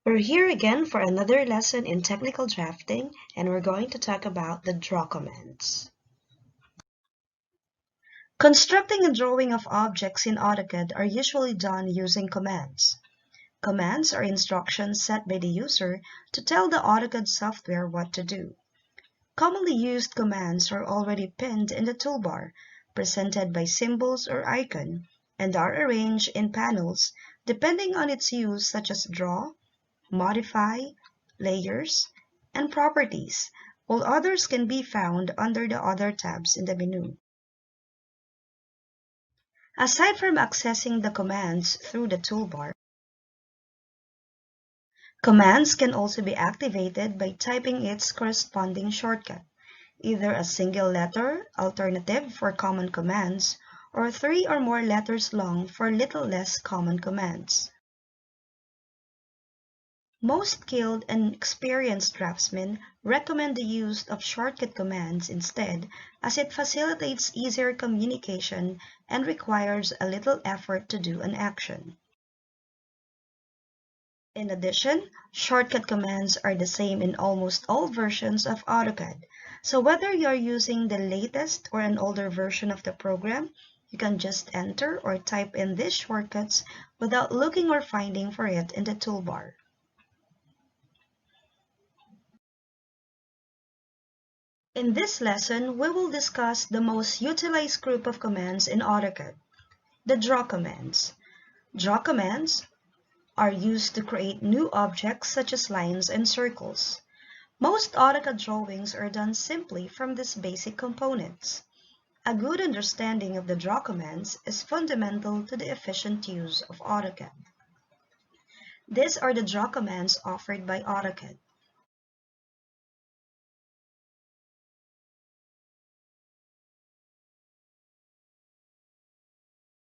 We're here again for another lesson in technical drafting, and we're going to talk about the draw commands. Constructing and drawing of objects in AutoCAD are usually done using commands. Commands are instructions set by the user to tell the AutoCAD software what to do. Commonly used commands are already pinned in the toolbar, presented by symbols or icon, and are arranged in panels depending on its use, such as draw, modify, layers, and properties, while others can be found under the other tabs in the menu. Aside from accessing the commands through the toolbar, commands can also be activated by typing its corresponding shortcut, either a single letter alternative for common commands or 3 or more letters long for little less common commands. Most skilled and experienced draftsmen recommend the use of shortcut commands instead, as it facilitates easier communication and requires a little effort to do an action. In addition, shortcut commands are the same in almost all versions of AutoCAD, so whether you're using the latest or an older version of the program, you can just enter or type in these shortcuts without looking or finding for it in the toolbar. In this lesson, we will discuss the most utilized group of commands in AutoCAD, the draw commands. Draw commands are used to create new objects such as lines and circles. Most AutoCAD drawings are done simply from these basic components. A good understanding of the draw commands is fundamental to the efficient use of AutoCAD. These are the draw commands offered by AutoCAD.